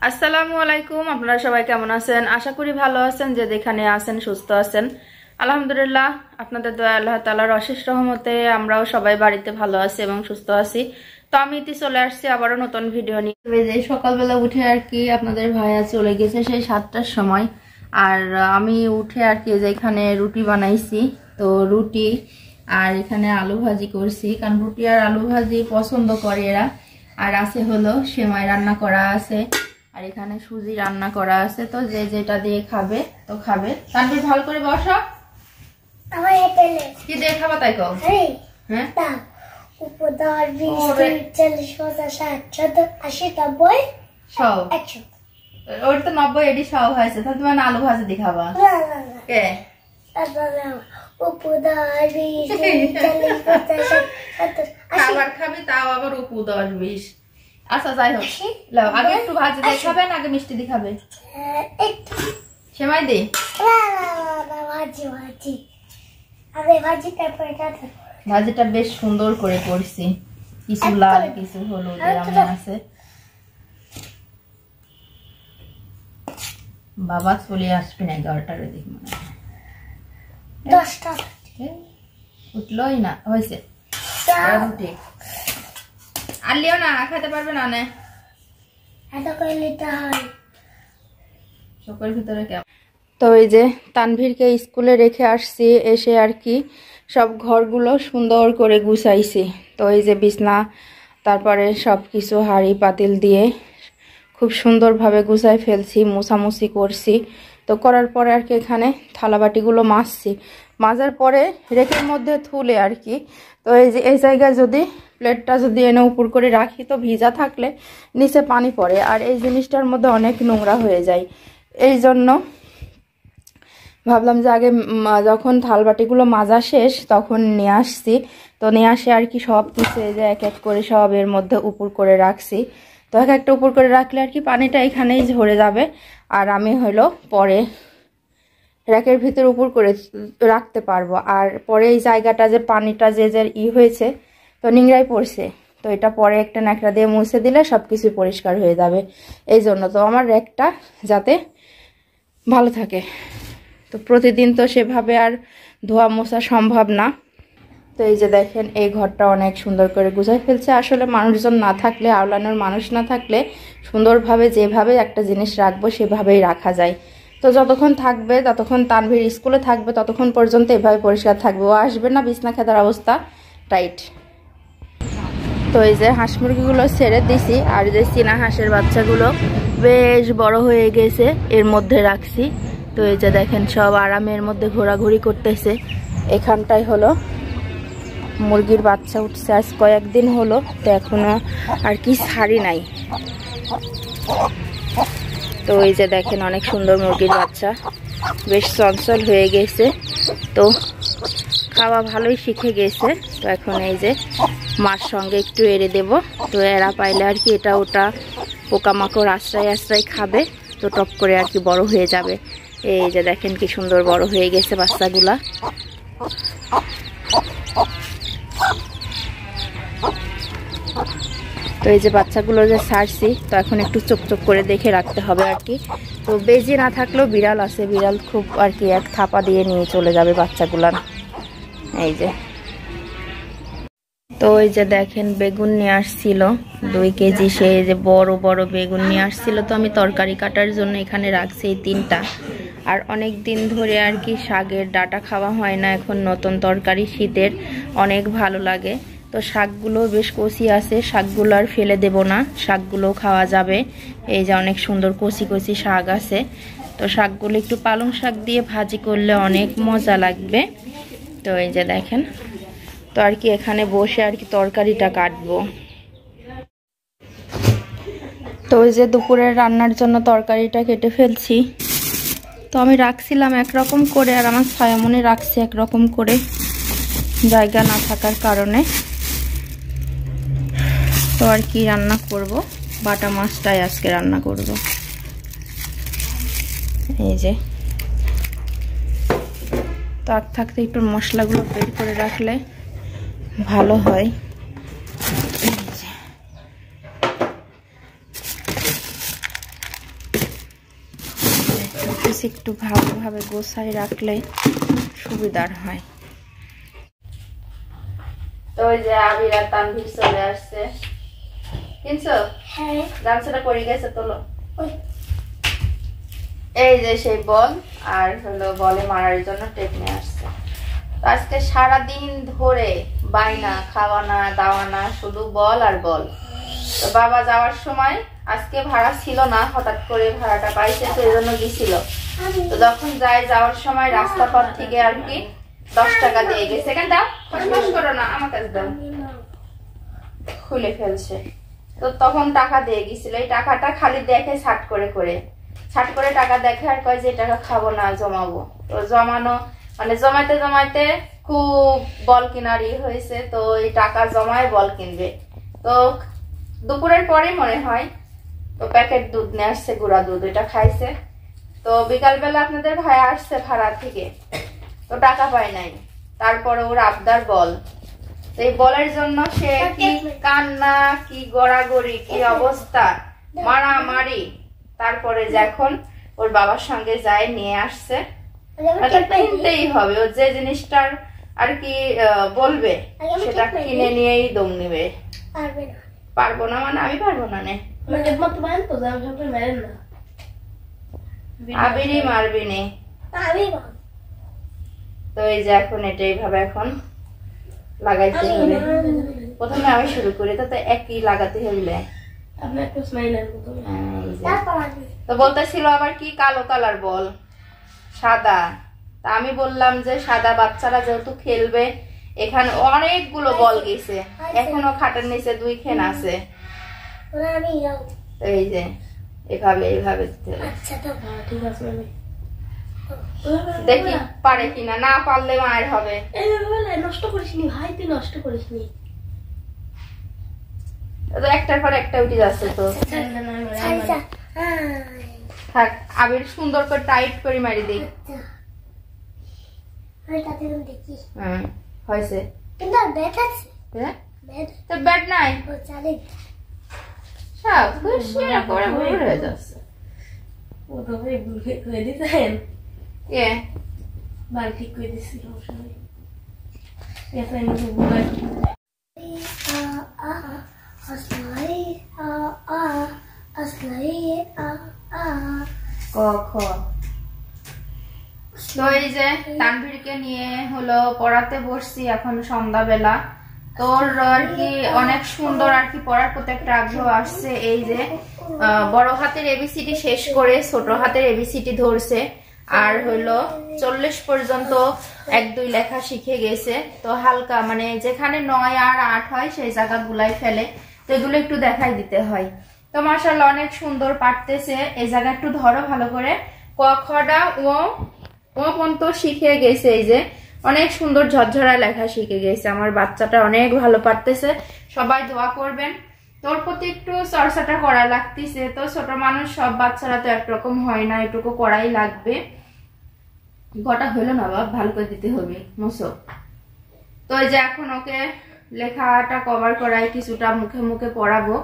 আসসালামু আলাইকুম। আপনারা সবাই কেমন আছেন? আশা করি ভালো আছেন। যে যেখানে আছেন সুস্থ আছেন, আলহামদুলিল্লাহ। আপনাদের দোয়া, আল্লাহ তাআলার অশেষ রহমতে আমরাও সবাই বাড়িতে ভালো আছি এবং সুস্থ আছি। তো আমি ইতি চলে আসছি আবারও নতুন ভিডিও নিয়ে। সকালবেলা উঠে আর কি আপনাদের ভাইয়া চলে গেছে সেই 7টার সময়, আর আমি উঠে আর কি যেখানে রুটি বানাইছি, তো রুটি আর এখানে আলু ভাজি করছি, কারণ রুটি আর আলু ভাজি পছন্দ করে এরা। আর আছে হলো সেমাই রান্না করা আছে, আর এখানে সুজি রান্না করা আছে। তো যে যেটা দিয়ে খাবে তো খাবে। তানভীর ভালো করে বসো। কি দিয়ে খাবা তাই কও? হ্যাঁ উপদার 20 40 50 60 70 80 90 সব 100। ওর তো 90 এডি সব হয়েছে। তাহলে তুমি আলু ভাজি দিয়ে খাবা? কে উপদার 20 40 50 70 খাবার খাবি তাও আবার উপু 10 20। আচ্ছা যাই হোক, লাও আগে একটু ভাজি দিয়ে খাবে না আগে মিষ্টি দিয়ে খাবে? একটু সেমাই দি ভাজি ভাজি আগে ভাজি তারপরে খাবে। ভাজিটা বেশ সুন্দর করে করছি, কিছু লাল কিছু হলুদ এরকম আছে। বাবা চলে আসবে না 11টার দিকে মনে হয়। 10টা উঠলোই না, হয়েছে রুটি আনলিও না, খেতে পারবে না। চোখের ভিতরে কেমন। তো এই যে তানভীরকে স্কুলে রেখে আসছি, এসে আর কি সব ঘরগুলো সুন্দর করে গুছাইছি। তো এই যে বিছনা, তারপরে সব কিছু হাঁড়ি পাতিল দিয়ে খুব সুন্দরভাবে গুছাই ফেলছি, মোছামুছি করছি। তো করার পরে আর কি এখানে থালাবাটিগুলো মাজছি, মাজার পরে রেকের মধ্যে থুলে আর কি। তো এই যে এই জায়গায় যদি প্লেটটা যদি এনে উপর করে রাখি তো ভিজা থাকলে নিচে পানি পড়ে, আর এই জিনিসটার মধ্যে অনেক নোংরা হয়ে যায়। এই জন্য ভাবলাম যে আগে যখন থালবাটিগুলো মাজা শেষ তখন নিয়ে আসছি। তো নিয়ে আসে আর কি সব কিছু এই যে এক এক করে সব এর মধ্যে উপর করে রাখছি। তো এক একটা উপর করে রাখলে আর কি পানিটা এখানেই ঝরে যাবে, আর আমি হলো পরে র্যাকের ভিতর উপর করে রাখতে পারবো। আর পরে এই জায়গাটা যে পানিটা যে হয়েছে তো নিংড়াই পড়ছে, তো এটা পরে একটা ন্যাকড়া দিয়ে মুছে দিলে সব কিছু পরিষ্কার হয়ে যাবে। এই জন্য তো আমার র্যাকটা যাতে ভালো থাকে। তো প্রতিদিন তো সেভাবে আর ধোয়া মোছা সম্ভব না। তো এই যে দেখেন এই ঘরটা অনেক সুন্দর করে গুছাই ফেলছে। আসলে মানুষজন না থাকলে, আওলানোর মানুষ না থাকলে সুন্দরভাবে যেভাবে একটা জিনিস রাখবো সেভাবেই রাখা যায়। তো যতক্ষণ থাকবে, ততক্ষণ তানভীর স্কুলে থাকবে ততক্ষণ পর্যন্ত এভাবে পরিষ্কার থাকবে। ও আসবে না, বিছনা খেতার অবস্থা টাইট। তো এই যে হাঁস মুরগিগুলো ছেড়ে দিছি, আর যে চীনা হাঁসের বাচ্চাগুলো বেশ বড় হয়ে গেছে এর মধ্যে রাখছি। তো এই যে দেখেন সব আরামের মধ্যে ঘোরাঘুরি করতেছে। এখানটাই হলো মুরগির বাচ্চা উঠছে আজ কয়েকদিন হলো, তো এখনো আর কি ছাড়ি নাই। তো এই যে দেখেন অনেক সুন্দর মুরগির বাচ্চা, বেশ চঞ্চল হয়ে গেছে, তো খাওয়া ভালোই শিখে গেছে। তো এখন এই যে মার সঙ্গে একটু এড়ে দেব, তো এরা পাইলে আর কি এটা ওটা পোকামাকড় আশ্রয় আশ্রয় খাবে, তো টপ করে আর কি বড় হয়ে যাবে। এই যে দেখেন কি সুন্দর বড় হয়ে গেছে বাচ্চাগুলা। তো এই যে বাচ্চাগুলো যে ছাড়ছি, তো এখন একটু চোখ চোখ করে দেখে রাখতে হবে আর কি। তো বেজি না থাকলেও বিড়াল আছে, বিড়াল খুব আর কি এক থাপা দিয়ে নিয়ে চলে যাবে বাচ্চাগুলার। এই যে তো এই যে দেখেন বেগুন নিয়ে আসছিল 2 কেজি, সে যে বড় বড় বেগুন নিয়ে আসছিল। তো আমি তরকারি কাটার জন্য এখানে রাখছি এই 3টা। আর অনেক দিন ধরে আর কি শাকের ডাটা খাওয়া হয় না, এখন নতুন তরকারি শীতের অনেক ভালো লাগে। তো শাকগুলো বেশ কচি আছে, শাকগুলো আর ফেলে দেব না, শাকগুলো খাওয়া যাবে। এই যে অনেক সুন্দর কচি কচি শাক আছে, তো শাকগুলো একটু পালং শাক দিয়ে ভাজি করলে অনেক মজা লাগবে। তো এই যে দেখেন, তো আর কি এখানে বসে আর কি তরকারিটা কাটবো। তো ওই যে দুপুরের রান্নার জন্য তরকারিটা কেটে ফেলছি। তো আমি রাখছিলাম একরকম করে, আর আমার ছায়ামনে রাখছি একরকম করে, জায়গা না থাকার কারণে। তো আর কি রান্না করব, বাটা মাছটাই আজকে রান্না করব। এই যে তার থাকতে একটু মশলাগুলো বের করে রাখলে ভালো হয়। একটু ভালোভাবে গোছায় রাখলে সুবিধার হয়। তো ওই যে আবির আর তানভীর চলে আসছে। কিনছো? হ্যাঁ। গামছাটা পরে গেছে, তোলো। এই যে সেই বল, আর হলো বলে মারার জন্য টেপ নিয়ে আসছে। তো আজকে সারাদিন ধরে বাইনা খাওয়ানা দাওয়ানা, শুধু বল আর বল। তো বাবা যাওয়ার সময় আজকে ভাড়া ছিল না, হঠাৎ করে ভাড়াটা পাইছে, তো এই জন্য গেছিল। তো যখন যাওয়ার সময় রাস্তা পথ থেকে আর কি 10 টাকা দিয়ে গেছে। এখানে দাও, খসখস করো না, আমার কাছে দাও। খুলে ফেলছে। তো তখন টাকা দিয়ে গেছিল। এই টাকাটা খালি দেখে ছাট করে টাকা দেখে আর কয় যে টাকা খাবো না, জমাবো। তো জমানো মানে জমাইতে জমাইতে খুব বল কেনারই হয়েছে। তো এই টাকা জমায় বল কিনবে। তো দুপুরের পরে মনে হয় তো প্যাকেট দুধ নিয়ে আসছে, গুঁড়া দুধ, এটা খাইছে। তো বিকালবেলা আপনাদের ভাই আসছে ভাড়া থেকে, তো টাকা পায় নাই। তারপরে ওর আবদার বল। এই বলের জন্য সে কি কান্না, কি গড়াগড়ি, কি অবস্থা, মারামারি। তারপরে যখন ওর বাবার সঙ্গে যায় নিয়ে আসছে, কিনতেই হবে। ও যে জিনিসটার আর কি বলবে সেটা কিনে নিয়েই দম নিবে। পারবো না মানে আমি পারবো না, নে আবিরই মারবি নে। তো এই যে এখন এটা এইভাবে এখন লাগাইতে হবে। প্রথমে আমি শুরু করি, তো একই লাগাতে হবে। তো বলতেছিল আবার কি কালো কালার বল, সাদা। তা আমি বললাম যে সাদা বাচ্চারা যেহেতু খেলবে, এখানে অনেকগুলো বল গেছে, এখনো খাটের নিচে 2 খেন আছে। এই যে এভাবে দেখি পারে কিনা, না পারলে মায়ের হবে। নষ্ট করিসনি ভাই, তুই নষ্ট করিসনি। একটার পর একটা উঠে যাচ্ছে। তো থাক, আবির সুন্দর করে টাইট করে মারি দিই। হয়েছে তো ব্যাট নাই, হয়ে যাচ্ছে। বাড়ি ঠিক করে দিচ্ছি। তো এই যে তানভীরকে নিয়ে হলো পড়াতে বসছি এখন সন্ধ্যাবেলা। তোর আর কি অনেক সুন্দর আর কি পড়ার প্রতি একটা আগ্রহ আসছে। এই যে বড় হাতের এবিসিডি শেষ করে ছোট হাতের এবিসিডি ধরছে, আর হলো 40 পর্যন্ত 1-2 লেখা শিখে গেছে। তো হালকা মানে যেখানে 9 আর 8 হয় সেই জায়গাগুলাই ফেলে, তো এগুলো একটু দেখাই দিতে হয়। তো মাশাআল্লাহ অনেক সুন্দর পারতেছে। এই জায়গা একটু ধরো ভালো করে। ক খটা ও পর্যন্ত শিখে গেছে। এই যে অনেক সুন্দর ঝরঝরা লেখা শিখে গেছে। আমার বাচ্চাটা অনেক ভালো পারতেছে, সবাই দোয়া করবেন। তোর প্রতি একটু চর্চাটা করা লাগতেছে। তো ছোট মানুষ, সব বাচ্চারা তো একরকম হয় না, এটুকু করাই লাগবে। গটা হইলো না বাবা, ভালো করে দিতে হবে মোসো। তো এই যে এখন ওকে লেখাটা কভার করাই, কিছুটা মুখে মুখে পড়াবো।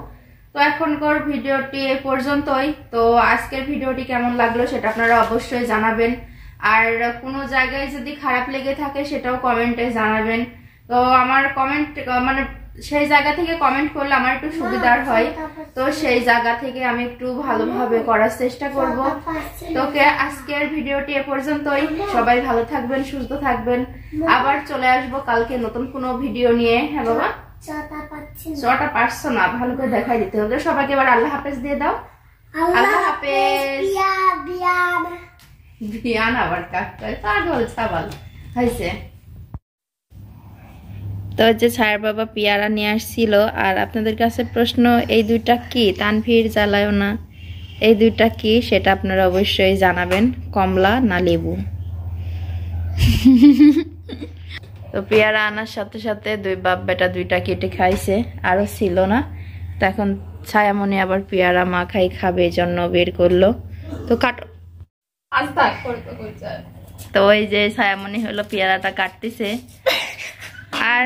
তো এখনকার ভিডিওটি এ পর্যন্তই। তো আজকের ভিডিওটি কেমন লাগলো সেটা আপনারা অবশ্যই জানাবেন। আর কোনো জায়গায় যদি খারাপ লেগে থাকে সেটাও কমেন্টে জানাবেন। তো আমার কমেন্ট মানে সেই জায়গা থেকে কমেন্ট করলে আমার একটু সুবিধার হয়। তো সেই জায়গা থেকে আমি একটু ভালোভাবে করার চেষ্টা করব। তোকে আজকের ভিডিওটি এ পর্যন্তই। সবাই ভালো থাকবেন, সুস্থ থাকবেন। আবার চলে আসবো কালকে নতুন কোনো ভিডিও নিয়ে। হ্যাঁ বাবা, চটা পারছো না, ভালো করে দেখাই দিতে হবে। সবাইকে এবার আল্লাহ হাফেজ দিয়ে দাও। আল্লাহ হাফেজ। বিয়ান আবার কাকতায় পাগল ছাবাল হয়েছে। তো যে ছায়ার বাবা পেয়ারা নিয়ে আসছিল। আর আপনাদের কাছে প্রশ্ন, এই দুইটা কি? তানভীর জ্বালায় না, এই দুইটা কি সেটা আপনারা অবশ্যই জানাবেন, কমলা না লেবু। তো পেয়ারা আনার সাথে সাথে 2 বাপ বেটা 2টা কেটে খাইছে, আরো ছিল না। তো এখন ছায়ামণি আবার পেয়ারা মাখাই খাবে, এই জন্য বের করলো। তো কাটো। তো ওই যে ছায়ামণি হলো পেয়ারাটা কাটতেছে, আর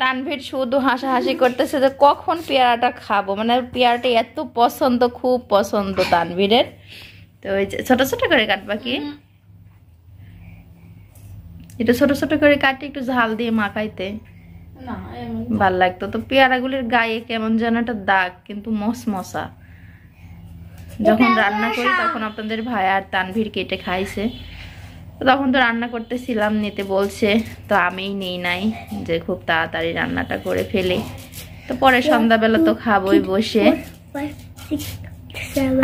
তানভীর শুধু হাসাহাসি করতেছে যে কখন পেয়ারাটা খাবো। মানে পেয়ারাটা এত পছন্দ, খুব পছন্দ তানভীরের। তো ওই যে ছোট ছোট করে কাটবা কি? এটা ছোট ছোট করে কাটে একটু ঝাল দিয়ে মাখাইতে ভাল লাগতো। তো পেয়ারাগুলির গায়ে কেমন যেন একটা দাগ, কিন্তু মশমশা। যখন রান্না করি তখন আপনাদের ভাই আর তানভীর কেটে খাইছে। তখন তো রান্না করতেছিলাম, নিতে বলছে, তো আমিই নেই নাই যে খুব তাড়াতাড়ি রান্নাটা করে ফেলি। তো পরে সন্ধ্যাবেলা তো খাবোই বসে।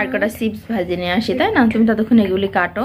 আর কটা চিপস ভাজি নিয়ে আসি, তাই না? তুমি ততক্ষণ এগুলি কাটো।